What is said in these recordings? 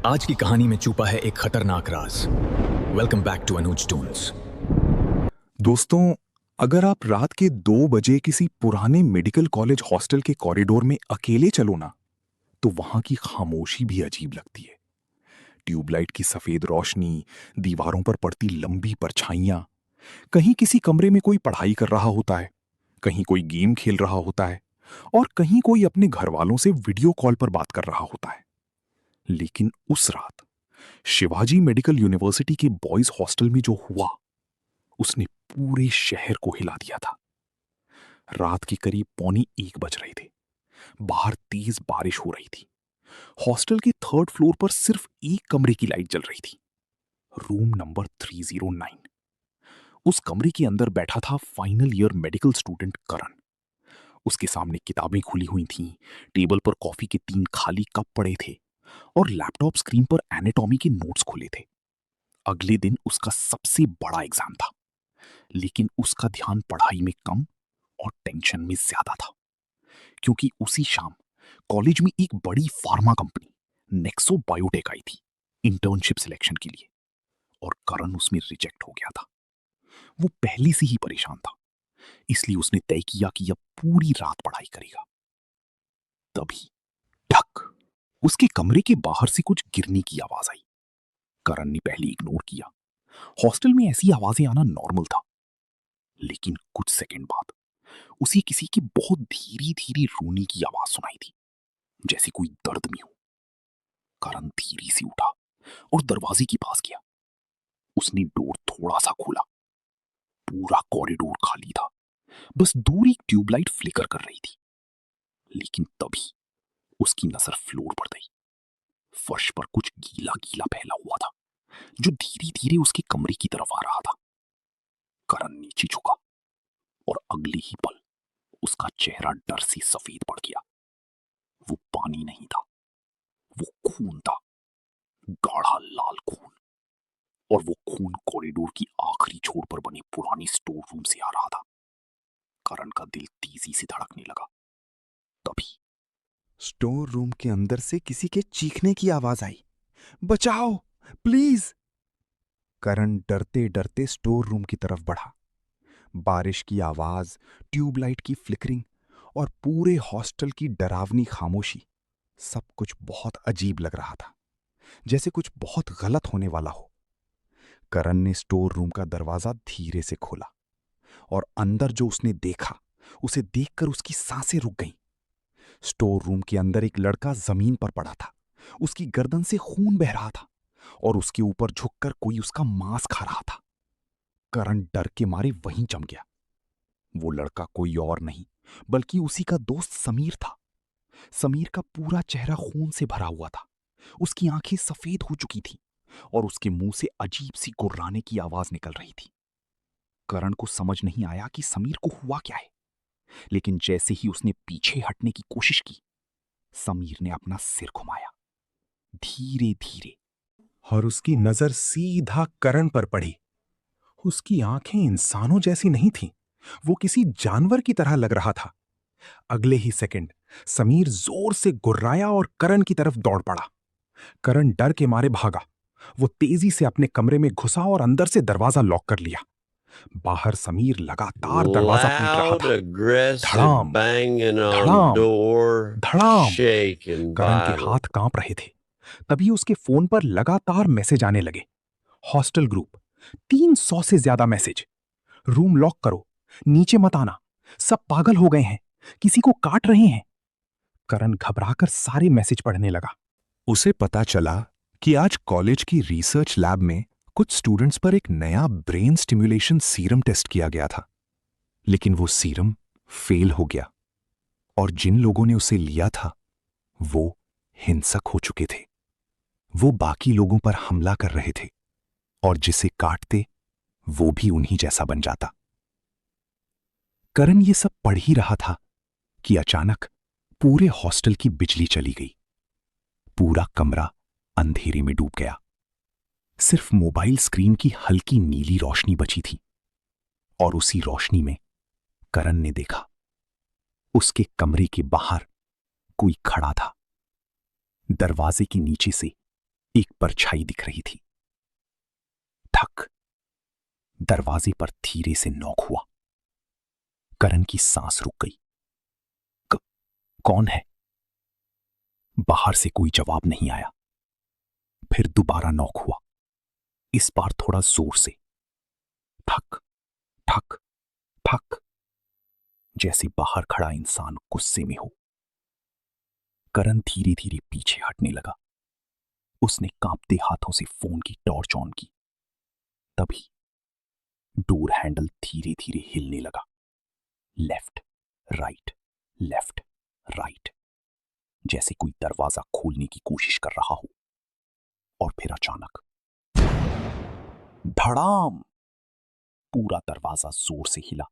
आज की कहानी में छुपा है एक खतरनाक राज। Welcome back to Anuj Toons. दोस्तों, अगर आप रात के 2 बजे किसी पुराने मेडिकल कॉलेज हॉस्टल के कॉरिडोर में अकेले चलो ना, तो वहां की खामोशी भी अजीब लगती है। ट्यूबलाइट की सफेद रोशनी, दीवारों पर पड़ती लंबी परछाइयां, कहीं किसी कमरे में कोई पढ़ाई कर रहा होता है, कहीं कोई गेम खेल रहा होता है, और कहीं कोई अपने घर वालों से वीडियो कॉल पर बात कर रहा होता है। लेकिन उस रात शिवाजी मेडिकल यूनिवर्सिटी के बॉयज हॉस्टल में जो हुआ, उसने पूरे शहर को हिला दिया था। रात के करीब 12:45 बज रहे थे। बाहर तेज बारिश हो रही थी। हॉस्टल के 3rd फ्लोर पर सिर्फ एक कमरे की लाइट जल रही थी, रूम नंबर 309। उस कमरे के अंदर बैठा था फाइनल ईयर मेडिकल स्टूडेंट करण। उसके सामने किताबें खुली हुई थीं, टेबल पर कॉफी के 3 खाली कप पड़े थे और लैपटॉप स्क्रीन पर एनाटॉमी के नोट्स खुले थे। अगले दिन उसका सबसे बड़ा एग्जाम था, लेकिन उसका ध्यान पढ़ाई में कम और टेंशन में ज्यादा था, क्योंकि उसी शाम कॉलेज में एक बड़ी फार्मा कंपनी नेक्सो बायोटेक आई थी इंटर्नशिप सिलेक्शन के लिए, और करण उसमें रिजेक्ट हो गया था। वो पहले से ही परेशान था, इसलिए उसने तय किया कि अब पूरी रात पढ़ाई करेगा। तभी ठक, उसके कमरे के बाहर से कुछ गिरने की आवाज आई। करण ने पहले इग्नोर किया। हॉस्टल में ऐसी आवाजें आना नॉर्मल था, लेकिन कुछ सेकंड बाद उसे किसी की बहुत धीरे धीरे रोने की आवाज सुनाई दी, जैसे कोई दर्द में हो। करण धीरे से उठा और दरवाजे के पास गया। उसने डोर थोड़ा सा खोला। पूरा कॉरिडोर खाली था, बस दूर एक ट्यूबलाइट फ्लिकर कर रही थी। लेकिन तभी उसकी नजर फ्लोर पर गई। फर्श पर कुछ गीला गीला फैला हुआ था, जो धीरे धीरे उसके कमरे की तरफ आ रहा था। करण नीचे झुका और अगले ही पल उसका चेहरा डर से सफेद पड़ गया। वो पानी नहीं था, वो खून था, गाढ़ा लाल खून। और वो खून कॉरिडोर की आखिरी छोर पर बने पुराने स्टोर रूम से आ रहा था। करण का दिल तेजी से धड़कने लगा। तभी स्टोर रूम के अंदर से किसी के चीखने की आवाज आई। बचाओ, प्लीज। करण डरते डरते स्टोर रूम की तरफ बढ़ा। बारिश की आवाज, ट्यूबलाइट की फ्लिकरिंग और पूरे हॉस्टल की डरावनी खामोशी, सब कुछ बहुत अजीब लग रहा था, जैसे कुछ बहुत गलत होने वाला हो। करण ने स्टोर रूम का दरवाजा धीरे से खोला और अंदर जो उसने देखा, उसे देखकर उसकी सांसें रुक गईं। स्टोर रूम के अंदर एक लड़का जमीन पर पड़ा था। उसकी गर्दन से खून बह रहा था और उसके ऊपर झुककर कोई उसका मांस खा रहा था। करण डर के मारे वहीं जम गया। वो लड़का कोई और नहीं, बल्कि उसी का दोस्त समीर था। समीर का पूरा चेहरा खून से भरा हुआ था। उसकी आंखें सफेद हो चुकी थीं और उसके मुंह से अजीब सी गुर्राने की आवाज निकल रही थी। करण को समझ नहीं आया कि समीर को हुआ क्या है, लेकिन जैसे ही उसने पीछे हटने की कोशिश की, समीर ने अपना सिर घुमाया धीरे धीरे, और उसकी नजर सीधा करण पर पड़ी। उसकी आंखें इंसानों जैसी नहीं थीं, वो किसी जानवर की तरह लग रहा था। अगले ही सेकंड समीर जोर से गुर्राया और करण की तरफ दौड़ पड़ा। करण डर के मारे भागा। वो तेजी से अपने कमरे में घुसा और अंदर से दरवाजा लॉक कर लिया। बाहर समीर लगातार दरवाजा पीट रहा Loud, था। aggressive धड़ाम, banging on धड़ाम, door, धड़ाम। shaking करण के violently. हाथ कांप रहे थे। तभी उसके फोन पर लगातार मैसेज आने लगे। हॉस्टल ग्रुप, 300 से ज्यादा मैसेज। रूम लॉक करो, नीचे मत आना, सब पागल हो गए हैं, किसी को काट रहे हैं। करण घबराकर सारे मैसेज पढ़ने लगा। उसे पता चला कि आज कॉलेज की रिसर्च लैब में कुछ स्टूडेंट्स पर एक नया ब्रेन स्टिमुलेशन सीरम टेस्ट किया गया था, लेकिन वो सीरम फेल हो गया और जिन लोगों ने उसे लिया था वो हिंसक हो चुके थे। वो बाकी लोगों पर हमला कर रहे थे और जिसे काटते वो भी उन्हीं जैसा बन जाता। करण ये सब पढ़ ही रहा था कि अचानक पूरे हॉस्टल की बिजली चली गई। पूरा कमरा अंधेरे में डूब गया। सिर्फ मोबाइल स्क्रीन की हल्की नीली रोशनी बची थी, और उसी रोशनी में करण ने देखा उसके कमरे के बाहर कोई खड़ा था। दरवाजे के नीचे से एक परछाई दिख रही थी। धक, दरवाजे पर धीरे से नॉक हुआ। करण की सांस रुक गई। कौन है? बाहर से कोई जवाब नहीं आया। फिर दोबारा नॉक हुआ, इस बार थोड़ा जोर से। ठक ठक ठक, जैसे बाहर खड़ा इंसान गुस्से में हो। करण धीरे धीरे पीछे हटने लगा। उसने कांपते हाथों से फोन की टॉर्च ऑन की। तभी डोर हैंडल धीरे धीरे हिलने लगा। लेफ्ट राइट, लेफ्ट राइट, जैसे कोई दरवाजा खोलने की कोशिश कर रहा हो। और फिर अचानक धड़ाम, पूरा दरवाजा जोर से हिला।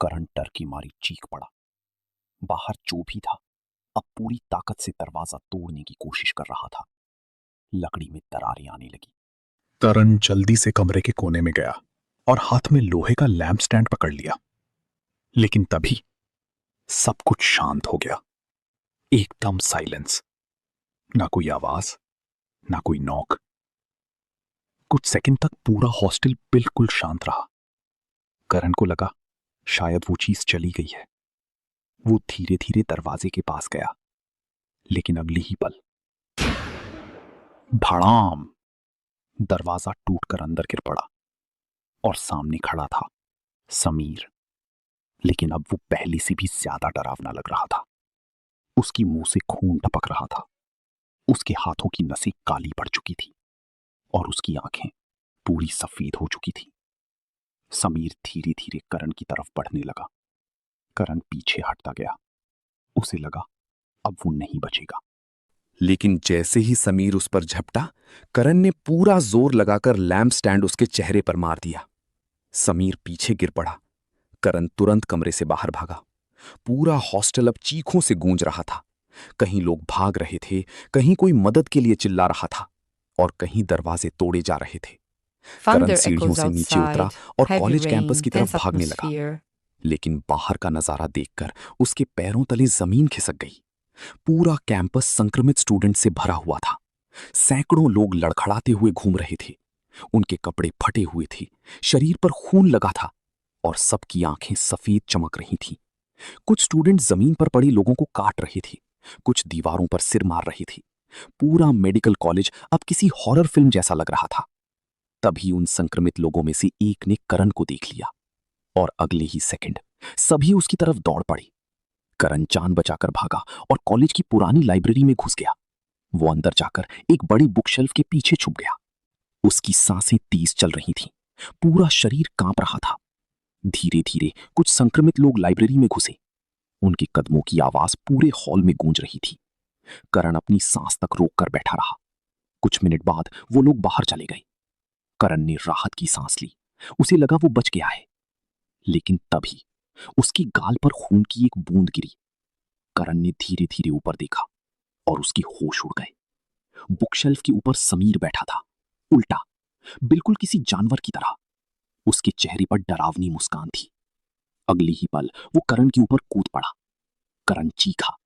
करण डर की मारी चीख पड़ा। बाहर जो भी था अब पूरी ताकत से दरवाजा तोड़ने की कोशिश कर रहा था। लकड़ी में दरारें आने लगी। करण जल्दी से कमरे के कोने में गया और हाथ में लोहे का लैंप स्टैंड पकड़ लिया। लेकिन तभी सब कुछ शांत हो गया। एकदम साइलेंस। ना कोई आवाज, ना कोई नॉक। कुछ सेकंड तक पूरा हॉस्टल बिल्कुल शांत रहा। करण को लगा शायद वो चीज चली गई है। वो धीरे धीरे दरवाजे के पास गया, लेकिन अगले ही पल भड़ाम, दरवाजा टूटकर अंदर गिर पड़ा और सामने खड़ा था समीर। लेकिन अब वो पहले से भी ज्यादा डरावना लग रहा था। उसकी मुंह से खून टपक रहा था। उसके हाथों की नसें काली पड़ चुकी थी और उसकी आंखें पूरी सफेद हो चुकी थी। समीर धीरे धीरे करण की तरफ बढ़ने लगा। करण पीछे हटता गया। उसे लगा अब वो नहीं बचेगा। लेकिन जैसे ही समीर उस पर झपटा, करण ने पूरा जोर लगाकर लैंप स्टैंड उसके चेहरे पर मार दिया। समीर पीछे गिर पड़ा। करण तुरंत कमरे से बाहर भागा। पूरा हॉस्टल अब चीखों से गूंज रहा था। कहीं लोग भाग रहे थे, कहीं कोई मदद के लिए चिल्ला रहा था और कहीं दरवाजे तोड़े जा रहे थे। करण सीढ़ियों से नीचे उतरा और कॉलेज कैंपस की तरफ भागने लगा। लेकिन बाहर का नजारा देखकर उसके पैरों तले जमीन खिसक गई। पूरा कैंपस संक्रमित स्टूडेंट से भरा हुआ था। सैकड़ों लोग लड़खड़ाते हुए घूम रहे थे। उनके कपड़े फटे हुए थे, शरीर पर खून लगा था और सबकी आंखें सफेद चमक रही थीं। कुछ स्टूडेंट जमीन पर पड़े लोगों को काट रहे थे, कुछ दीवारों पर सिर मार रहे थे। पूरा मेडिकल कॉलेज अब किसी हॉरर फिल्म जैसा लग रहा था। तभी उन संक्रमित लोगों में से एक ने करण को देख लिया और अगले ही सेकंड सभी उसकी तरफ दौड़ पड़े। करण जान बचाकर भागा और कॉलेज की पुरानी लाइब्रेरी में घुस गया। वो अंदर जाकर एक बड़ी बुकशेल्फ के पीछे छुप गया। उसकी सांसें तेज चल रही थीं, पूरा शरीर कांप रहा था। धीरे धीरे कुछ संक्रमित लोग लाइब्रेरी में घुसे। उनके कदमों की आवाज पूरे हॉल में गूंज रही थी। करण अपनी सांस तक रोककर बैठा रहा। कुछ मिनट बाद वो लोग बाहर चले गए। करण ने राहत की सांस ली। उसे लगा वो बच गया है। लेकिन तभी उसकी गाल पर खून की एक बूंद गिरी। करण ने धीरे धीरे ऊपर देखा और उसके होश उड़ गए। बुकशेल्फ के ऊपर समीर बैठा था, उल्टा, बिल्कुल किसी जानवर की तरह। उसके चेहरे पर डरावनी मुस्कान थी। अगले ही पल वो करण के ऊपर कूद पड़ा। करण चीखा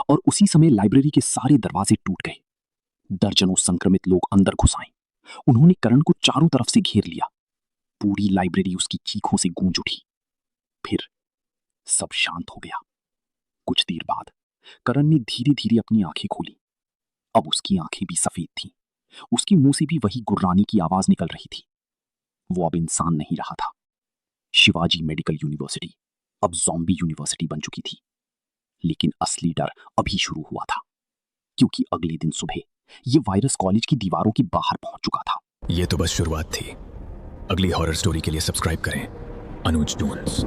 और उसी समय लाइब्रेरी के सारे दरवाजे टूट गए। दर्जनों संक्रमित लोग अंदर घुस आए। उन्होंने करण को चारों तरफ से घेर लिया। पूरी लाइब्रेरी उसकी चीखों से गूंज उठी। फिर सब शांत हो गया। कुछ देर बाद करण ने धीरे धीरे अपनी आंखें खोली। अब उसकी आंखें भी सफेद थीं। उसके मुंह से भी वही गुर्राने की आवाज निकल रही थी। वो अब इंसान नहीं रहा था। शिवाजी मेडिकल यूनिवर्सिटी अब ज़ॉम्बी यूनिवर्सिटी बन चुकी थी। लेकिन असली डर अभी शुरू हुआ था, क्योंकि अगले दिन सुबह ये वायरस कॉलेज की दीवारों के बाहर पहुंच चुका था। ये तो बस शुरुआत थी। अगली हॉरर स्टोरी के लिए सब्सक्राइब करें अनुज टून्स।